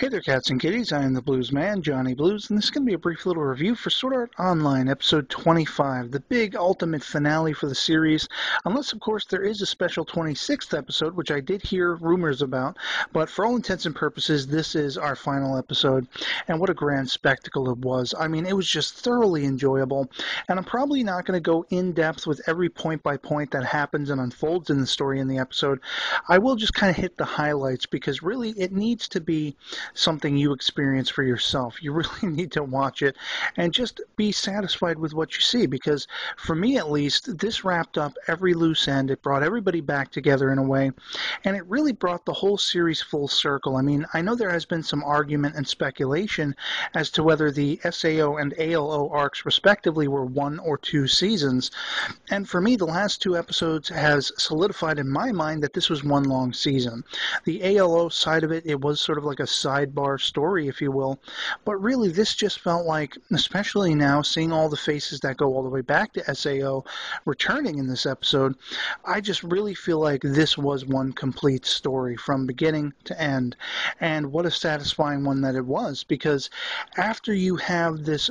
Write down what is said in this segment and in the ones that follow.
Hey there, cats and kitties. I am the Blues Man, Johnny Blues, and this is going to be a brief little review for Sword Art Online, episode 25, the big ultimate finale for the series. Unless, of course, there is a special 26th episode, which I did hear rumors about, but for all intents and purposes, this is our final episode, and what a grand spectacle it was. I mean, it was just thoroughly enjoyable, and I'm probably not going to go in depth with every point by point that happens and unfolds in the story in the episode. I will just kind of hit the highlights because really it needs to be something you experience for yourself. You really need to watch it and just be satisfied with what you see, because for me at least, this wrapped up every loose end. It brought everybody back together in a way, and it really brought the whole series full circle. I mean, I know there has been some argument and speculation as to whether the SAO and ALO arcs respectively were 1 or 2 seasons, and for me the last 2 episodes has solidified in my mind that this was one long season. The ALO side of it, it was sort of like a sidebar story, if you will, but really this just felt like, especially now seeing all the faces that go all the way back to SAO returning in this episode, I just really feel like this was one complete story from beginning to end. And what a satisfying one that it was, because after you have this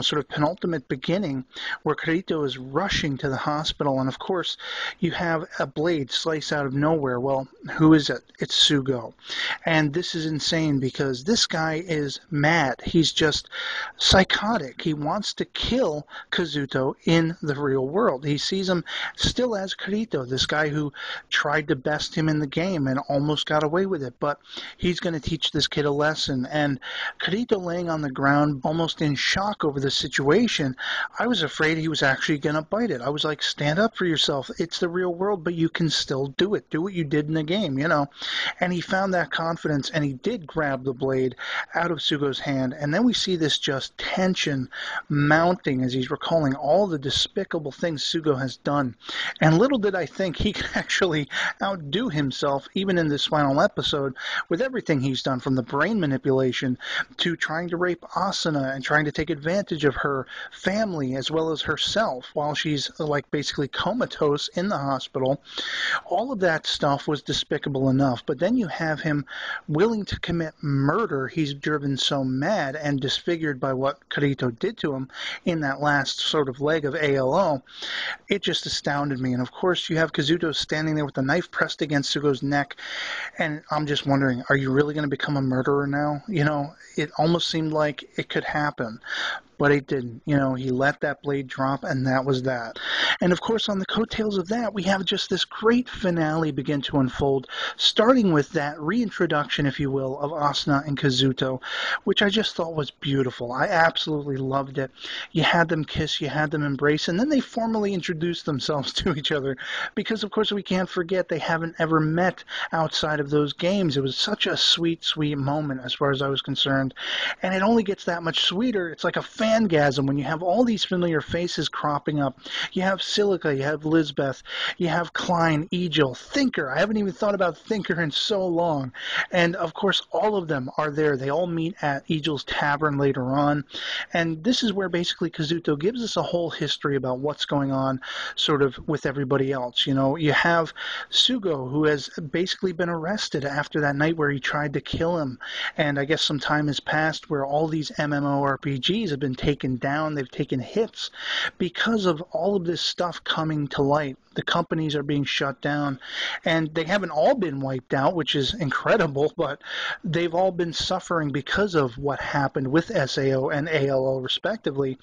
sort of penultimate beginning where Kirito is rushing to the hospital, and of course you have a blade slice out of nowhere. Well, who is it? It's Sugo. And this is insane because this guy is mad. He's just psychotic. He wants to kill Kazuto in the real world. He sees him still as Kirito, this guy who tried to best him in the game and almost got away with it, but he's going to teach this kid a lesson. And Kirito laying on the ground almost in shock over the situation, I was afraid he was actually going to bite it. I was like, stand up for yourself. It's the real world, but you can still do it. Do what you did in the game, And he found that confidence, and he did grab the blade out of Sugo's hand. And then we see this just tension mounting as he's recalling all the despicable things Sugo has done. And little did I think he could actually outdo himself, even in this final episode, with everything he's done, from the brain manipulation to trying to rape Asuna and trying to take advantage of her family as well as herself while she's like basically comatose in the hospital. All of that stuff was despicable enough, but then you have him willing to commit murder. He's driven so mad and disfigured by what Kirito did to him in that last sort of leg of ALO. It just astounded me. And of course you have Kazuto standing there with the knife pressed against Sugo's neck, and I'm just wondering, are you really going to become a murderer now? It almost seemed like it could happen, but it didn't. He let that blade drop, and that was that. And of course, on the coattails of that, we have just this great finale begin to unfold, starting with that reintroduction, if you will, of Asuna and Kazuto, which I just thought was beautiful. I absolutely loved it. You had them kiss, you had them embrace, and then they formally introduced themselves to each other, because of course we can't forget they haven't ever met outside of those games. It was such a sweet, sweet moment as far as I was concerned, and it only gets that much sweeter. It's like a fangasm when you have all these familiar faces cropping up. You have Silica, you have Lisbeth, you have Klein, Egil, Thinker. I haven't even thought about Thinker in so long. And of course, all of them are there. They all meet at Egil's tavern later on. And this is where basically Kazuto gives us a whole history about what's going on sort of with everybody else. You have Sugo, who has basically been arrested after that night where he tried to kill him. And I guess some time has passed where all these MMORPGs have been taken down. They've taken hits because of all of this stuff coming to light. The companies are being shut down, and they haven't all been wiped out, which is incredible, but they've all been suffering because of what happened with SAO and ALO respectively.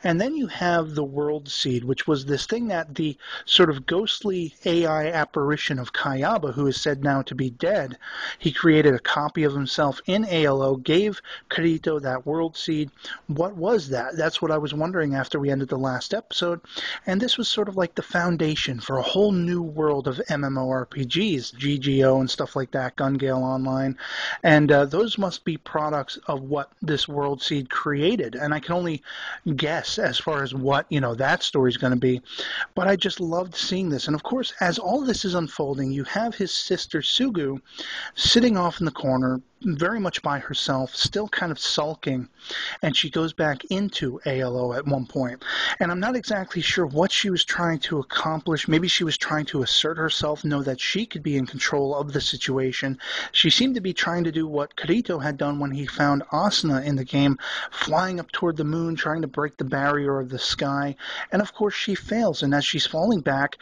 And then you have the World Seed, which was this thing that the sort of ghostly AI apparition of Kayaba, who is said now to be dead, he created a copy of himself in ALO, gave Kirito that World Seed. What was that? That's what I was wondering after we ended the last episode, and this was sort of like the foundation for a whole new world of MMORPGs, GGO and stuff like that, Gun Gale Online, and those must be products of what this World Seed created, and I can only guess as far as what, that story's going to be, but I just loved seeing this. And of course, as all this is unfolding, you have his sister Sugu sitting off in the corner, very much by herself, still kind of sulking, and she goes back into ALO at one point. And I'm not exactly sure what she was trying to accomplish. Maybe she was trying to assert herself, know that she could be in control of the situation. She seemed to be trying to do what Kirito had done when he found Asuna in the game, flying up toward the moon, trying to break the barrier of the sky. And of course she fails, and as she's falling back,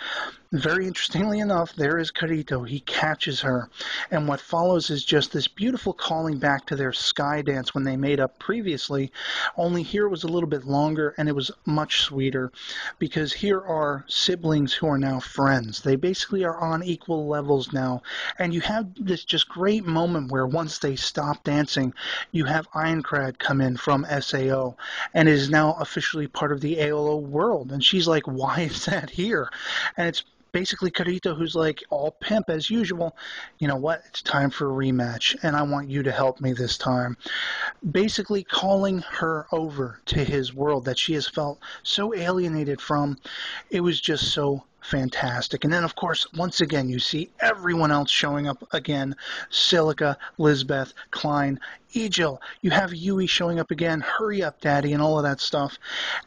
very interestingly enough, there is Kirito. He catches her. And what follows is just this beautiful calling back to their sky dance when they made up previously, only here it was a little bit longer and it was much sweeter, because here are siblings who are now friends. They basically are on equal levels now. And you have this just great moment where once they stop dancing, you have Ironcrad come in from SAO and is now officially part of the ALO world. And she's like, why is that here? And it's basically Kirito, who's like all pimp as usual. You know what? It's time for a rematch, and I want you to help me this time. Basically calling her over to his world that she has felt so alienated from. It was just so fantastic. And then, of course, once again, you see everyone else showing up again. Silica, Lisbeth, Klein, Egil. You have Yui showing up again. Hurry up, Daddy, and all of that stuff.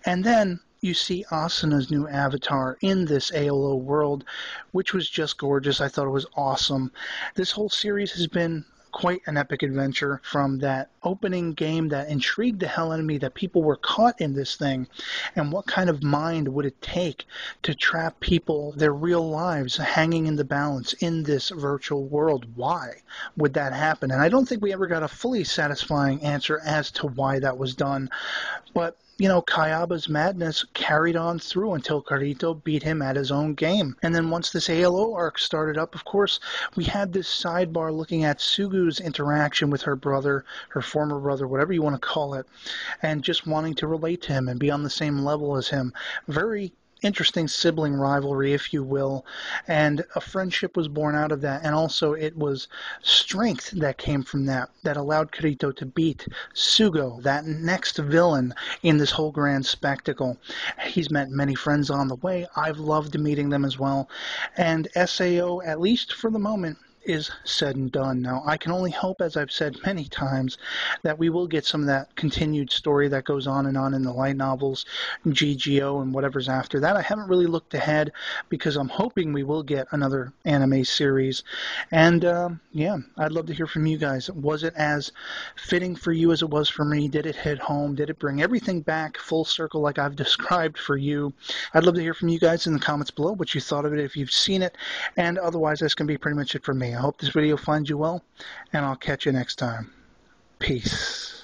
And then you see Asuna's new avatar in this ALO world, which was just gorgeous. I thought it was awesome. This whole series has been quite an epic adventure, from that opening game that intrigued the hell out of me, that people were caught in this thing, and what kind of mind would it take to trap people, their real lives, hanging in the balance in this virtual world? Why would that happen? And I don't think we ever got a fully satisfying answer as to why that was done, but you know, Kayaba's madness carried on through until Kirito beat him at his own game. And then once this ALO arc started up, of course, we had this sidebar looking at Sugu's interaction with her brother, her former brother, whatever you want to call it, and just wanting to relate to him and be on the same level as him. Very interesting sibling rivalry, if you will, and a friendship was born out of that, and also it was strength that came from that allowed Kirito to beat Sugo, that next villain in this whole grand spectacle. He's met many friends on the way. I've loved meeting them as well, and SAO, at least for the moment, is said and done. Now, I can only hope, as I've said many times, that we will get some of that continued story that goes on in the light novels, GGO, and whatever's after that. I haven't really looked ahead because I'm hoping we will get another anime series. And, yeah, I'd love to hear from you guys. Was it as fitting for you as it was for me? Did it hit home? Did it bring everything back full circle like I've described for you? I'd love to hear from you guys in the comments below what you thought of it if you've seen it. And otherwise, that's going to be pretty much it for me. I hope this video finds you well, and I'll catch you next time. Peace.